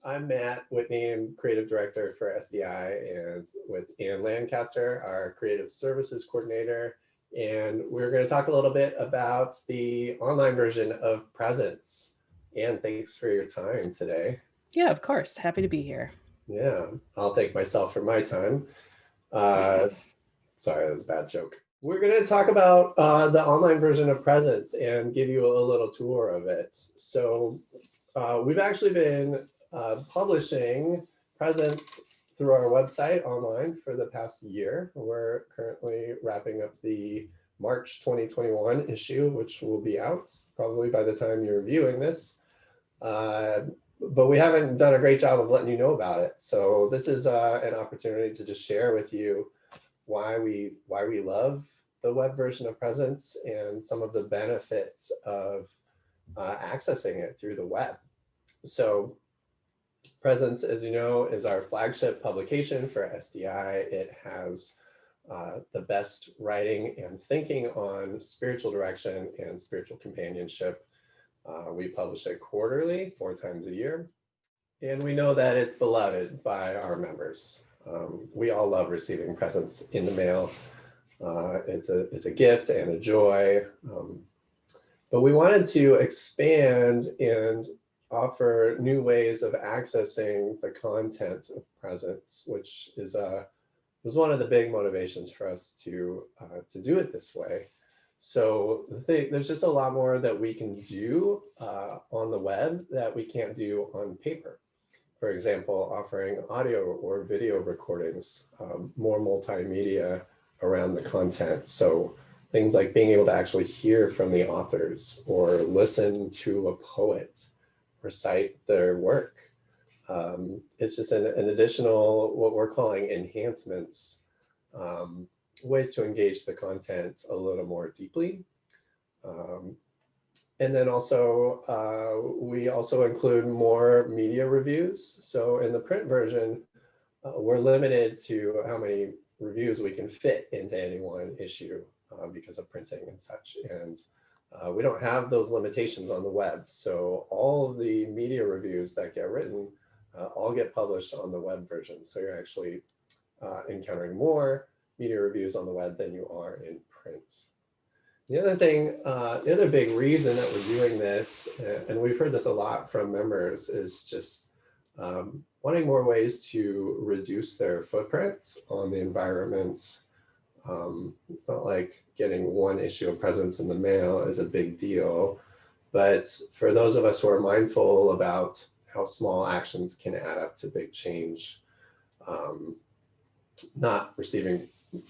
I'm Matt Whitney. I'm creative director for SDI, and with Lancaster, our creative services coordinator. And we're going to talk a little bit about the online version of Presence. Anne, thanks for your time today. Yeah, of course. Happy to be here. Yeah, I'll thank myself for my time. Uh, Sorry, that was a bad joke. We're going to talk about the online version of Presence and give you a little tour of it. So we've actually been publishing Presence through our website online for the past year. We're currently wrapping up the March 2021 issue, which will be out probably by the time you're viewing this. Uh, but we haven't done a great job of letting you know about it. So this is an opportunity to just share with you why we love the web version of Presence and some of the benefits of accessing it through the web. So Presence, as you know, is our flagship publication for SDI. It has the best writing and thinking on spiritual direction and spiritual companionship. We publish it quarterly, 4 times a year. And we know that it's beloved by our members. We all love receiving presents in the mail. It's a gift and a joy. But we wanted to expand and offer new ways of accessing the content of Presence, which was one of the big motivations for us to do it this way. So there's just a lot more that we can do on the web that we can't do on paper. For example, offering audio or video recordings, more multimedia around the content. So things like being able to actually hear from the authors or listen to a poet recite their work. It's just an additional, what we're calling enhancements, ways to engage the content a little more deeply. And then also, we also include more media reviews. So in the print version, we're limited to how many reviews we can fit into any one issue because of printing and such. And we don't have those limitations on the web. So all of the media reviews that get written all get published on the web version. So you're actually encountering more media reviews on the web than you are in print. The other thing, the other big reason that we're doing this, and we've heard this a lot from members, is just wanting more ways to reduce their footprints on the environment. It's not like getting one issue of Presence in the mail is a big deal, but for those of us who are mindful about how small actions can add up to big change, not receiving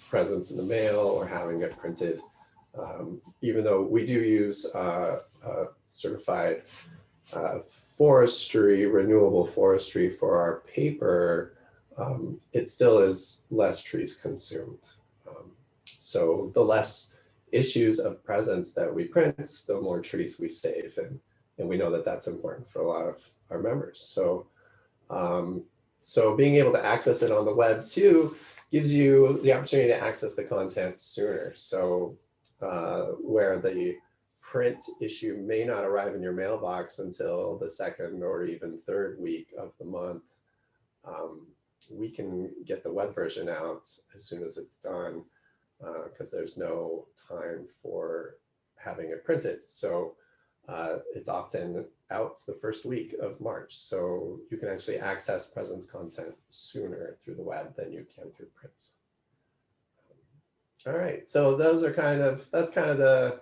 Presence in the mail or having it printed, even though we do use certified forestry, renewable forestry for our paper, it still is less trees consumed. So the less issues of Presence that we print, the more trees we save. And we know that that's important for a lot of our members. So, so being able to access it on the web too gives you the opportunity to access the content sooner. So where the print issue may not arrive in your mailbox until the second or even third week of the month, we can get the web version out as soon as it's done because there's no time for having it printed. So it's often out the first week of March. So you can actually access Presence content sooner through the web than you can through print. All right, so that's kind of the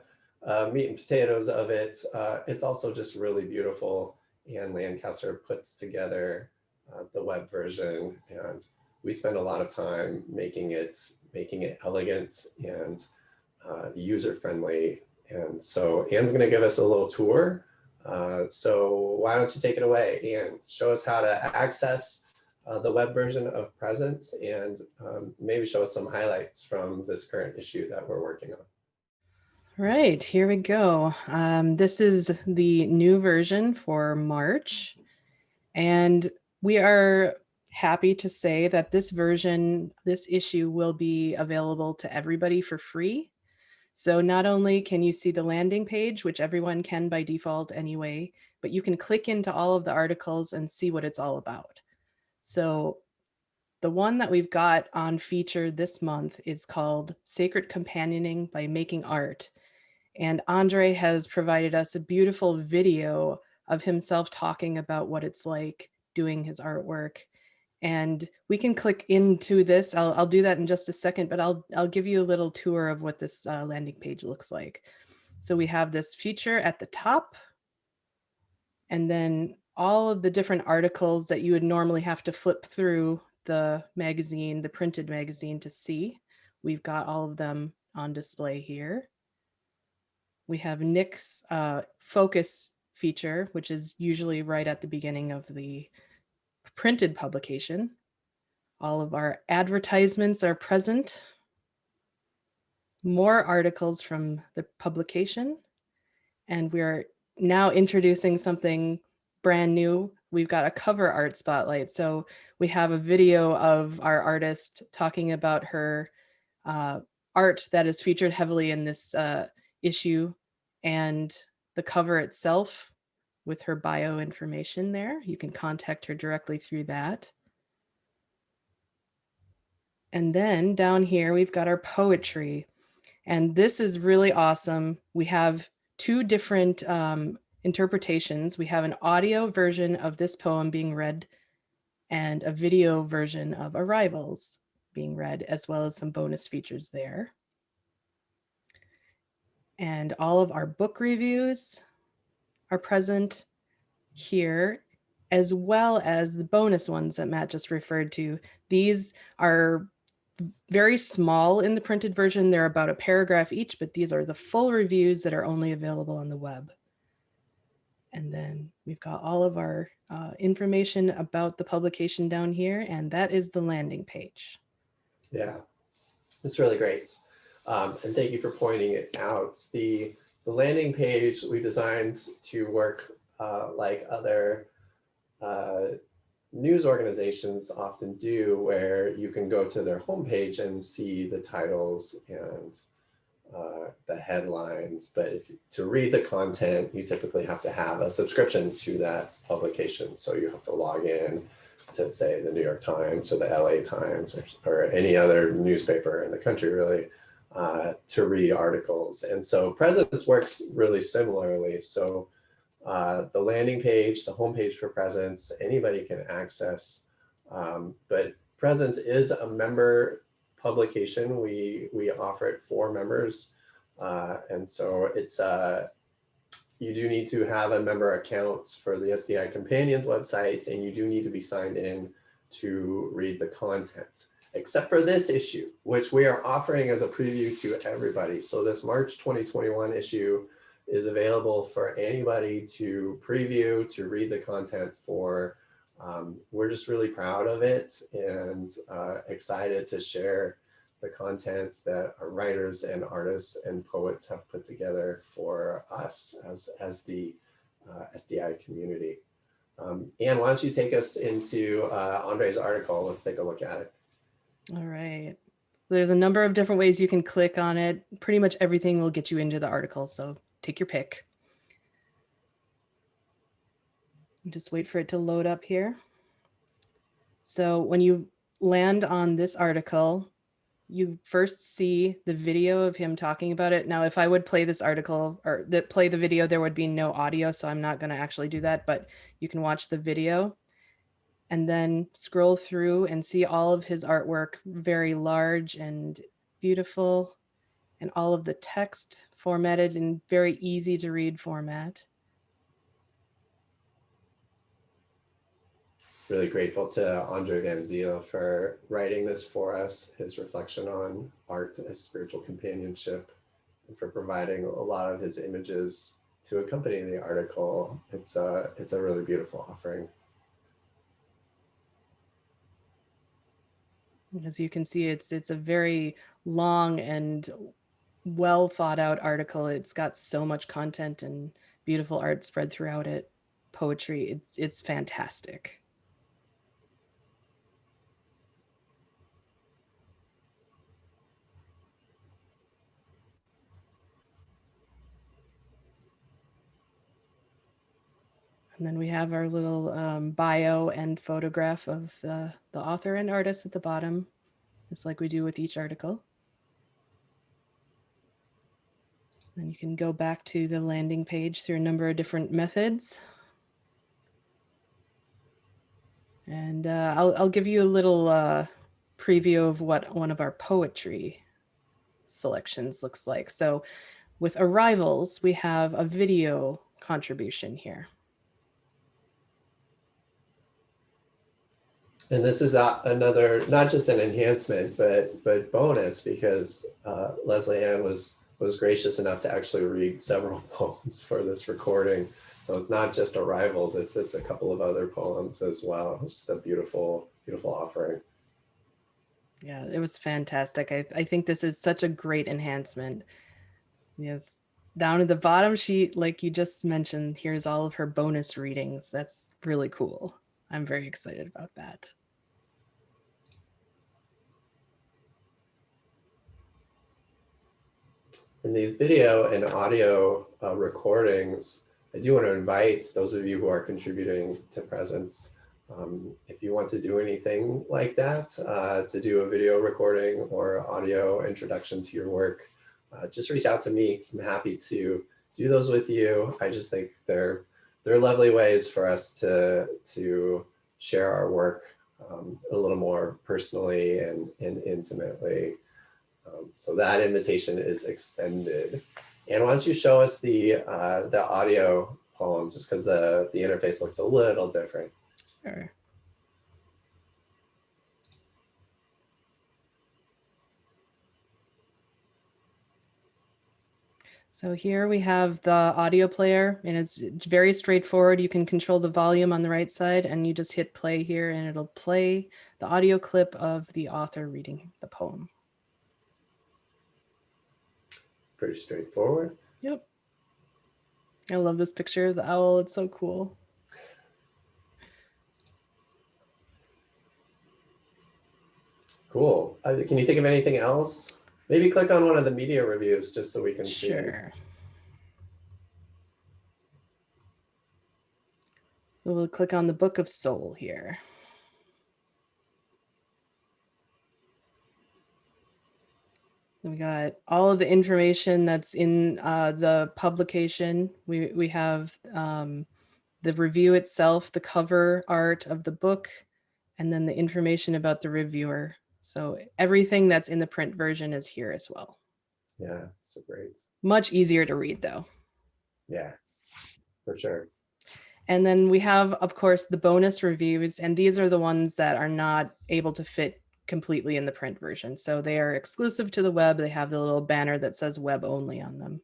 meat and potatoes of it. It's also just really beautiful, and Lancaster puts together the web version, and we spend a lot of time making it elegant and user-friendly. And so Anne's going to give us a little tour. So why don't you take it away, Anne? Show us how to access the web version of Presence, and maybe show us some highlights from this current issue that we're working on. Right, here we go. This is the new version for March, and we are happy to say that this issue will be available to everybody for free. So not only can you see the landing page, which everyone can by default anyway, but you can click into all of the articles and see what it's all about. So the one that we've got on feature this month is called Sacred Companioning by Making Art. And Andre has provided us a beautiful video of himself talking about what it's like doing his artwork. And we can click into this. I'll do that in just a second, but I'll give you a little tour of what this landing page looks like. So we have this feature at the top, and then all of the different articles that you would normally have to flip through the magazine, the printed magazine, to see. We've got all of them on display here. We have Nick's focus feature, which is usually right at the beginning of the printed publication. All of our advertisements are present. More articles from the publication. And we're now introducing something brand new. We've got a cover art spotlight. So we have a video of our artist talking about her art that is featured heavily in this issue, and the cover itself with her bio information there. You can contact her directly through that. And then down here, we've got our poetry. And this is really awesome. We have two different interpretations. We have an audio version of this poem being read and a video version of Arrivals being read, as well as some bonus features there. And all of our book reviews are present here, as well as the bonus ones that Matt just referred to. These are very small in the printed version. They're about a paragraph each, but these are the full reviews that are only available on the web. And then we've got all of our information about the publication down here, and that is the landing page. Yeah, it's really great. And thank you for pointing it out. The landing page we designed to work like other news organizations often do, where you can go to their homepage and see the titles and the headlines. But to read the content, you typically have to have a subscription to that publication. So you have to log in to, say, the New York Times or the LA Times or any other newspaper in the country, really, to read articles. And so Presence works really similarly. So the landing page, the homepage for Presence, anybody can access. But Presence is a member publication. We offer it for members. And so it's you do need to have a member account for the SDI Companions website, and you do need to be signed in to read the content, except for this issue, which we are offering as a preview to everybody. So this March 2021 issue is available for anybody to preview, to read the content for. We're just really proud of it and excited to share the contents that our writers and artists and poets have put together for us as the SDI community. Anne, why don't you take us into Andre's article? Let's take a look at it. All right. There's a number of different ways you can click on it. Pretty much everything will get you into the article, so take your pick. Just wait for it to load up here. So when you land on this article, you first see the video of him talking about it. Now, if I would play this article or play the video, there would be no audio, so I'm not going to actually do that, but you can watch the video and then scroll through and see all of his artwork, very large and beautiful, and all of the text formatted in very easy to read format. Really grateful to Andre Van Ziel for writing this for us, his reflection on art as spiritual companionship, and for providing a lot of his images to accompany the article. It's a really beautiful offering. As you can see, it's a very long and well thought out article. It's got so much content and beautiful art spread throughout it. Poetry, it's fantastic. And then we have our little bio and photograph of the author and artist at the bottom, just like we do with each article. And you can go back to the landing page through a number of different methods. And I'll give you a little preview of what one of our poetry selections looks like. So with arrivals, we have a video contribution here. And this is another, not just an enhancement, but bonus, because Leslie Ann was gracious enough to actually read several poems for this recording. So it's not just arrivals, it's a couple of other poems as well. It's just a beautiful, beautiful offering. Yeah, it was fantastic. I think this is such a great enhancement. Yes. Down at the bottom sheet, like you just mentioned, here's all of her bonus readings. That's really cool. I'm very excited about that. In these video and audio recordings, I do want to invite those of you who are contributing to Presence, if you want to do anything like that, to do a video recording or audio introduction to your work, just reach out to me. I'm happy to do those with you. I just think they're lovely ways for us to share our work a little more personally and intimately. So that invitation is extended. And why don't you show us the audio poem, just because the interface looks a little different. Sure. So here we have the audio player, and it's very straightforward. You can control the volume on the right side, and you just hit play here, and it'll play the audio clip of the author reading the poem. Pretty straightforward. Yep. I love this picture of the owl. It's so cool. Cool. Can you think of anything else? Maybe click on one of the media reviews just so we can see. Sure. So we'll click on the Book of Soul here. We got all of the information that's in the publication. We have the review itself, the cover art of the book, and then the information about the reviewer. So everything that's in the print version is here as well. Yeah, so great. Much easier to read though. Yeah, for sure. And then we have, of course, the bonus reviews, and these are the ones that are not able to fit completely in the print version. So they are exclusive to the web. They have the little banner that says web only on them.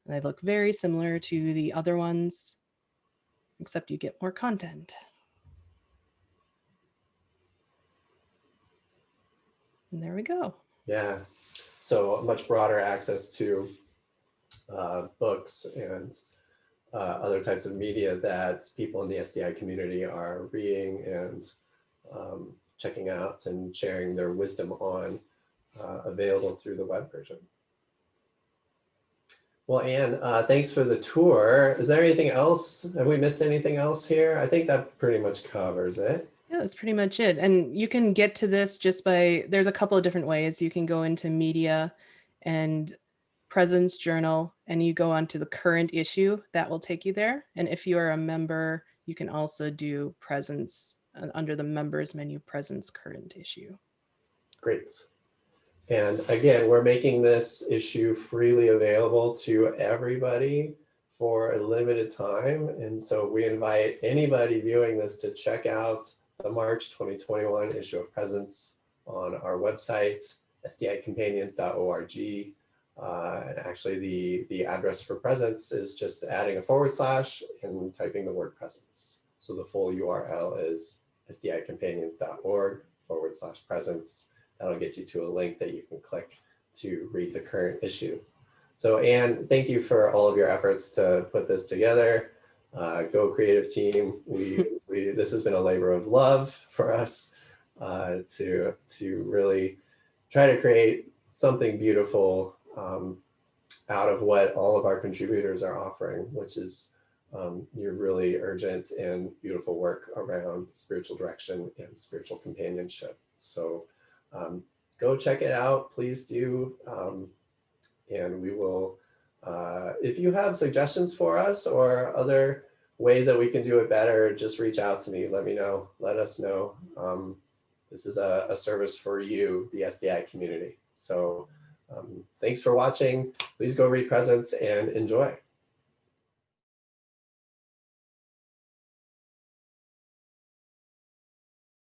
They look very similar to the other ones, except you get more content. And there we go. Yeah, so much broader access to books and other types of media that people in the SDI community are reading and checking out and sharing their wisdom on, available through the web version. Well, Anne, thanks for the tour. Is there anything else? Have we missed anything else here? I think that pretty much covers it. Yeah, that's pretty much it. And you can get to this just by, there's a couple of different ways. You can go into media and Presence Journal, and you go on to the current issue. That will take you there. And if you are a member, you can also do Presence under the members menu, Presence Current Issue. Great. And again, we're making this issue freely available to everybody for a limited time. And so we invite anybody viewing this to check out the March 2021 issue of Presence on our website, sdicompanions.org. And actually the address for Presence is just adding a / and typing the word Presence. So the full URL is sdicompanions.org/presence. That'll get you to a link that you can click to read the current issue. So Anne, thank you for all of your efforts to put this together. Go creative team. This has been a labor of love for us to really try to create something beautiful out of what all of our contributors are offering, which is your really urgent and beautiful work around spiritual direction and spiritual companionship. So go check it out, please do. And we will, if you have suggestions for us or other ways that we can do it better, just reach out to me, let me know, let us know. This is a service for you, the SDI community. So thanks for watching. Please go read presents and enjoy.